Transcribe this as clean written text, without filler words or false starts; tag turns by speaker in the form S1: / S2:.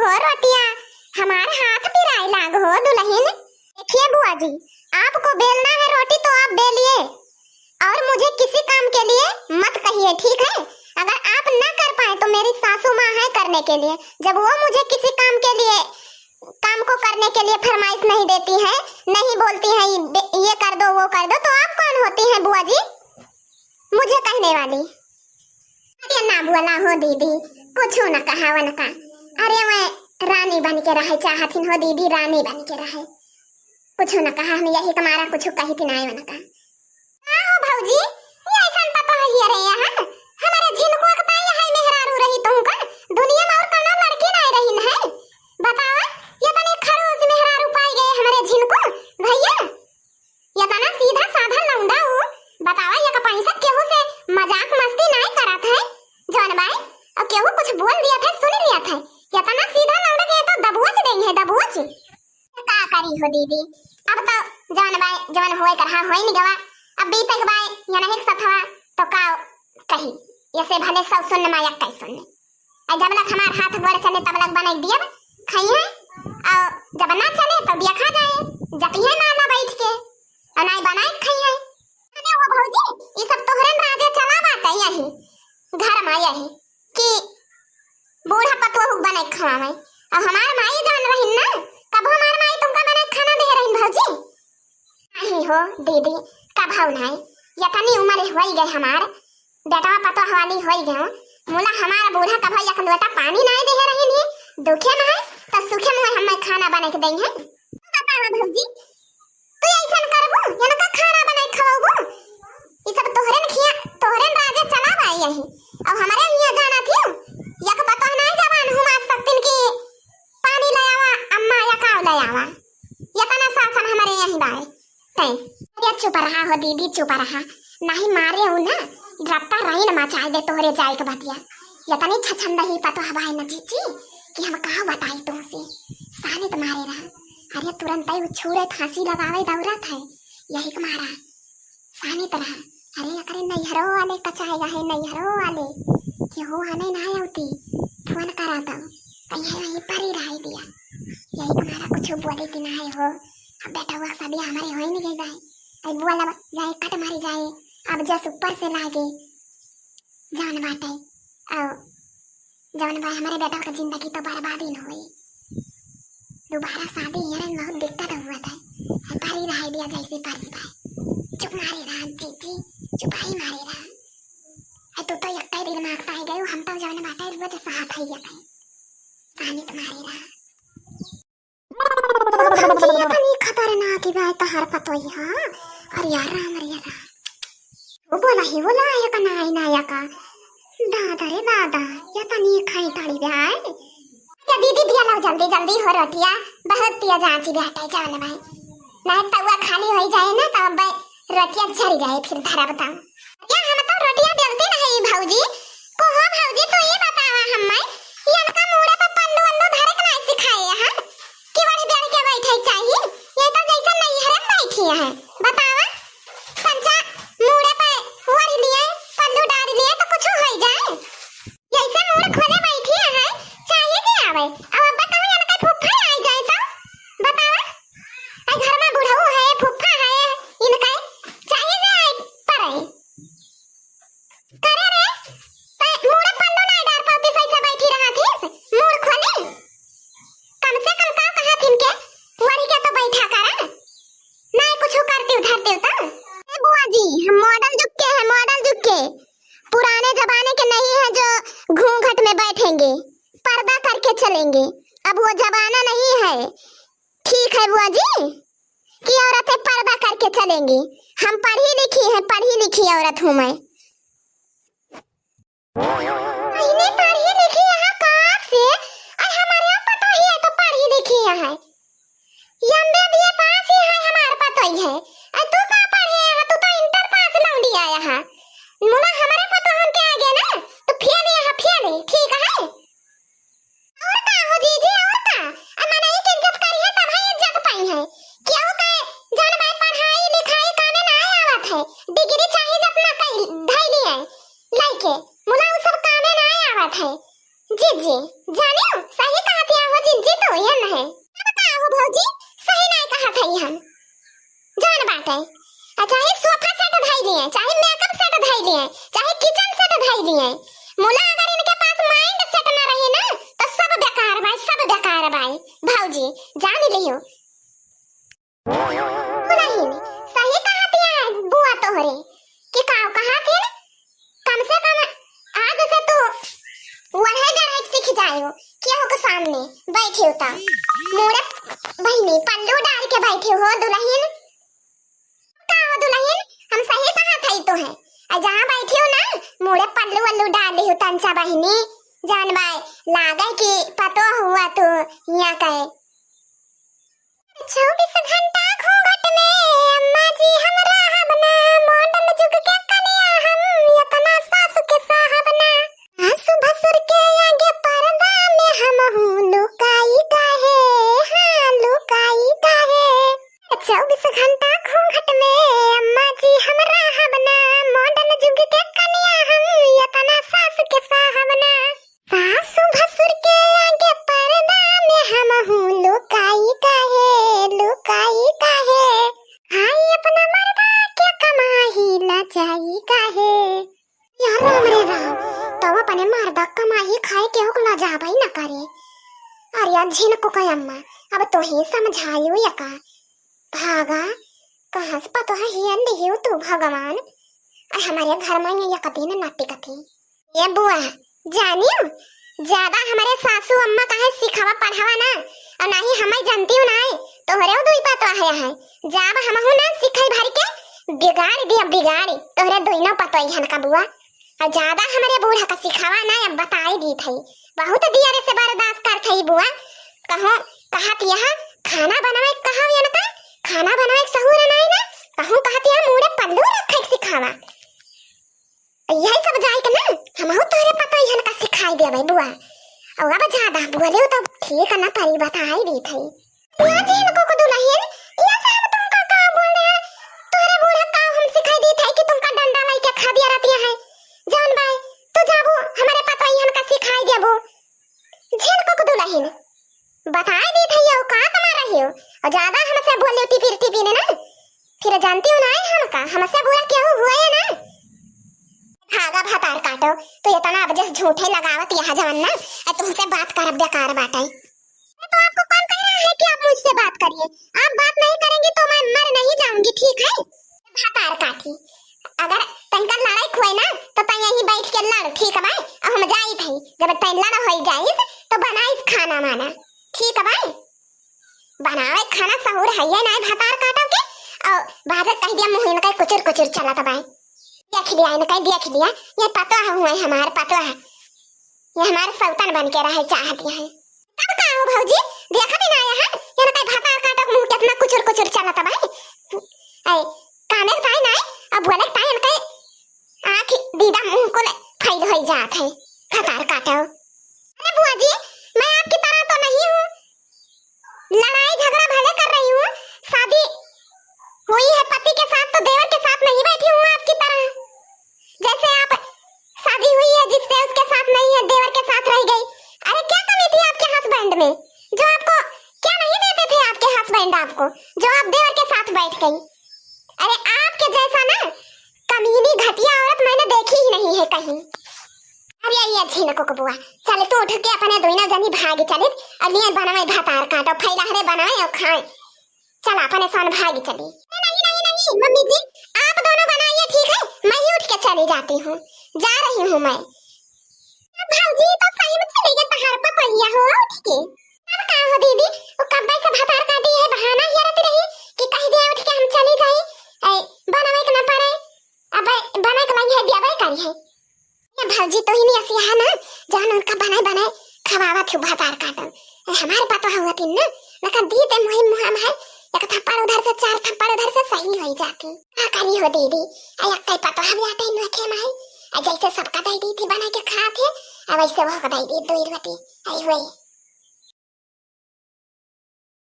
S1: हो रोटियां, हमारे हाथ पिराई लाग हो दुल्हन। देखिए बुआ जी, आपको बेलना है रोटी तो आप बेलिए, और मुझे किसी काम के लिए मत कहिए, ठीक है? अगर आप न कर पाए तो मेरी सासू माँ है करने के लिए। जब वो मुझे किसी काम के लिए, काम को करने के लिए फरमाइश नहीं देती है, नहीं बोलती है ये कर दो वो कर दो, तो आप कौन होती हैं बुआ जी मुझे कहने वाली? अरे ना बुआ ना हो दीदी, कुछ न कहा वन का। अरे मैं रानी बन के रहे चाहती हो दीदी, रानी बन के रहे, कुछ न कहा। हम यही तुम्हारा कुछ कही थी नाय वन का। आओ भौजी, ये ऐसा पता है ये रे यहाँ हमारे जिनको के पाए है मेहरारू रही तुमका दुनिया में और कोनो लड़की नहीं रही है। बताओ ये तने खड़ूस मेहरारू पाई गए हमारे जिनको भैया, ये तना सीधा साधा लौंडा हूँ। बताओ ये का पैसा केहू से मजाक मस्ती नहीं करा था जौन भाई, और केहू कुछ बोल दिया था सुन लिया था, ये तना सीधा लौंडा के तो दबोच देंगे दबोच। का करी हो दीदी, अब तो जौन भाई जौन होए करहा होई नहीं गवा, अब बीते के भाई या नहीं सथवा तो का कही ऐसे भले सब सुन माया कई सुन। आ जब लग हमार हाथ गोड़ चले तब लग बनाई दिया खाई है, और जब ना चले तो दिया खा जाए, जतिए ना ना बैठ के और नहीं बनाई खाई है। अरे वो भौजी ये सब तोहरे राजे चला बात है यही घर में यही कि बूढ़ा पतोह बने खावा में, और हमार माई जान रही ना कब हमार माई तुमका बने खाना दे रही भौजी। नहीं हो दीदी कब हो नहीं, यतनी उम्र होई गई हमार बेटा पतो हवाली होई गयो, मुला हमारा बूढ़ा कब एक लोटा पानी नहीं दे रही नहीं, दुखे में है तो सुखे में हमें खाना बना के देंगे। बतावा भौजी तू ऐसा करबो या का खाना बनाई खवाबो, ई सब तोहरे न खिया तोहरे राजे चला भाई यही, अब हमारे यहाँ जाना थी एक पतो नहीं जवान हूं आज तक दिन की पानी ले आवा अम्मा या का ले आवा, ये तना सासन हमारे यही बाए तै। अरे चुप रहा हो दीदी चुप रहा, नहीं मारे हूं ना रत्ता रही न मचाए दे तोहरे जाए के बतिया, ये तनी छछन नहीं पतो हवाए न जीजी कि हम कहा बताई तुमसे साले तुम्हारे रहा। अरे तुरंत ही छुरे फांसी लगावे दौड़त है यही तुम्हारा सानी तरह। अरे अकरे नैहरो वाले कचाएगा है नैहरो वाले कि हो आने ना आती फोन करा दो कहीं वहीं पर ही रह दिया, यही तुम्हारा कुछ बोले कि ना हो। अब बेटा हुआ सभी हमारे हो ही नहीं गए, अब बोला जाए कट मारी जाए, अब जस ऊपर से लागे जान बाटे, और जौन भाई हमारे बेटा का जिंदगी तो बर्बाद ही न हुई, दोबारा शादी यार बहुत दिक्कत हुआ था, परी रह दिया जैसे परी भाई। चुप मारे रहा जीजी चुप ही मारे रहा, तू तो एक दिन मांगता ही गयो, हम तो जौन बाटे रोज साथ ही गए सानी तुम्हारे रहा। ये तो खतरनाक ही बात हर पतो ही हां, और यार राम रे यार वो बोला ही बोला है का नाई नाया का दादा रे दादा ये तो नहीं खाई ताड़ी ब्याय। क्या दीदी दिया लो जल्दी जल्दी हो रोटियां बहुत दिया जांची बेटा जाने भाई, नहीं तवा खाली हो जाए ना तब भाई रोटियां झड़ जाए फिर धरा बताओ। क्या हम तो रोटियां बेलते नहीं भौजी को हो भौजी तो ये बतावा हमें ये का मुड़े पे पल्लू वल्लू धरे के नहीं सिखाए हां कि बड़ी बेल के बैठे चाहिए, ये तो जैसा नहीं हरम बैठी है बतावा पंचा मुड़े पे वड़ी लिए पल्लू डाल लिए तो कुछ हो जाए, जैसे मुड़ खोले बैठी है चाहिए कि आवे। अब बताओ ये का फुफ्फा आ जाए तो बतावा आ घर में बुढ़ऊ है फुफ्फा है इनका चाहिए जाए पर करे रे तो मुड़ पल्लू नहीं डाल पाती सही से बैठी रहा थी मुड़ खोले कम से कम का कहा थी इनके वड़ी के तो बैठा करा नहीं कुछ करते उधरते तो बुआ जी हम मॉडल जुग के हैं, मॉडल जुग के पुराने जमाने के नहीं है जो घूंघट में बैठेंगे पर्दा करके चलेंगे, अब वो जमाना नहीं है ठीक है बुआ जी कि औरतें पर्दा करके चलेंगी, हम पढ़ी लिखी है पढ़ी लिखी औरत हूँ मैं। मैंने पढ़ी लिखी यहाँ कहाँ से, और हमारे यहाँ पता ही है तो पढ़ी लिखी है एमबीए पास ही है हमारे पता ही है, तू कहाँ पढ़ी है तू तो इंटर पास लौंडी आया है मुना हमारे पता हम के आगे ना तो फेल यहाँ फेल ठीक है। और का हो जीजी और का मैंने एक इज्जत करी है तब है इज्जत पाई है क्या हो कहे जान भाई पढ़ाई लिखाई कामे ना आवत है, डिग्री चाहिए अपना कई धैली है लाइके मुना वो सब कामे ना आवत है जीजी जानियो सही कहा दिया हो हो या नहीं अब का हो भौजी सही नहीं कहा था हम जान बात है चाहे सोफा सेट धाई लिए चाहे मेकअप सेट धाई लिए चाहे किचन सेट धाई लिए मुला अगर इनके पास माइंड सेट ना रहे ना तो सब बेकार भाई भौजी जान लियो नहीं सही कहा दिया बुआ तोहरे कि काव कहा थे कम से कम आज से तो वही गणेश सीख जायो क्यों के सामने बैठे होता मोरे बहनी पल्लू डाल के बैठे हो दुल्हन का हो दुल्हन हम सही कहा था तो है और जहां बैठे हो ना मोरे पल्लू वल्लू डाल हो तंचा बहनी जान भाई लागे कि पतो हुआ तो यहाँ कहे 24 घंटा घूंघट में अम्मा जी हमरा हबना मॉडल जुग के कन्या हम यतना सासु के साहबना आंसू भसुर के आगे पर्दा में हम हूँ लुकाई काहे हाँ लुकाई काहे 24 घंटा घूंघट में अम्मा जी हमरा हबना मॉडल जुग के कन्या हम यतना सासु के साहबना सासु भसुर के आगे पर्दा में हम हूँ लुकाई काहे हाय अपना मर्दा क्या कमाही लजाई काहे यार राम रे राम तो अपने मर्दा कमाही खाए के हो लजा भाई न करे अरे यार झिन को कह अम्मा अब तो ही समझायो या का भागा कहाँ से पता है हियन दियो तू भगवान हमारे घर में ये कती न नाटी कती ये बुआ जानियो ज्यादा हमारे सासू अम्मा काहे सिखावा पढ़ावा ना और ना ही हमें जानती हूँ ना तोहरे दुई पतो है जब हम हूँ ना सिखाई भर के बिगाड़ दिया बिगाड़ी तोहरे दुइनो पतो हन का बुआ और ज्यादा हमारे बूढ़ा का सिखावा ना अब बताई दी थई बहुत दिया रे से बर्दाश्त कर थई बुआ कहो कहत यहाँ खाना बनावे कहो या ना खाना बनावे सहूर नहीं ना कहूँ कहत यहाँ मुड़े पल्लू रखे सिखावा यही सब जाए के ना हम हो तोहरे पतो हन का सिखाई दे भाई बुआ और अब ज्यादा बोले तो ठीक ना परी बताई दी थई या जी इनको को दुल्हन या साहब तुमका का बोल रहे हैं तोरे बूढ़ा का हम सिखाई दी थई कि तुमका डंडा लाई के खा दिया रहती है जान भाई तो जाबो हमारे पतो हन का सिखाई देबो जिनको को दुल्हन बताई दी थई और का कमा रही हो और ज्यादा हमसे बोले टिपी ने ना फिर जानती हो ना हम का हमसे बुरा क्यों हुआ है ना भागा भातार काटो तो ये तना अब जैसे झूठे लगावत यहाँ जानना तुमसे बात करब बेकार बाटाई तो आपको कौन कह रहा है कि आप मुझसे बात करिए आप बात नहीं करेंगे तो मैं मर नहीं जाऊंगी ठीक है भातार काटी अगर तनका लड़ाई खोए ना तो तय यहीं बैठ के लड़ ठीक है भाई अब हम जाई थई जब तय लड़ होई जाई तो बनाइस खाना माना ठीक है भाई बनावे खाना सहूर है ये ना भातार काटो के और बाजत कह दिया मुंह में कुचर कुचर चला था भाई देख लिया ये पतो है हमारे पतो है ये हमारे सल्तन बन के रहे चाहती है तब का हो भौजी देखा भी ना है ये ना भाता काटक मुंह कितना कुचर चला था भाई ए काने ताई ना अब बोले ताई इनके आंख दीदा मुंह को फैल हो जात है भातार काटो अरे बुआ जी मैं आपकी तरह तो नहीं हूँ लड़ाई झगड़ा भले कर रही हूँ शादी हुई है पति के साथ तो देवर के साथ नहीं बैठी हूँ आपकी तरह जैसे आप शादी हुई है जिससे उसके साथ नहीं है देवर के साथ रह गई अरे क्या कमी थी आपके हस्बैंड में जो आपको क्या नहीं देते थे आपके हस्बैंड आपको जो आप देवर के साथ बैठ गई अरे आपके जैसा ना कमीनी घटिया औरत मैंने देखी ही नहीं है कहीं अब ये झीन को बुआ चले तो उठ के अपने दोनों जनी भागी चले और लिए बनावे भातार काटो फैला हरे बनावे और खाए चल अपने सन भागी चली नहीं मम्मी जी आप दोनों बनाइए ठीक है मैं ही उठ के चली जाती हूँ जा रही हूँ मैं भाऊजी तो सही में चली गई तहार पर पहिया हो उठ के अब का हो दीदी वो कब से भातार काटी है बहाना ही रहती रही कि कह दिया उठ के हम चली जाए बनावे के ना पड़े अब बनाए के लगी है दिया भाई करी है ये भाऊजी तो ही नहीं ऐसी है ना जान उनका बनाए खवावा थे भातार काटो हमारे पता हुआ थी ना मैं कह दी ते मुहिम मुहम है एक थप्पड़ उधर से चार थप्पड़ उधर से सही हो जाती क्या करी हो दीदी अया कई पता हम आते ही नखे माई जैसे सबका दही दी थी बना के खा थे अब ऐसे वो दही दी दो रोटी आई हुई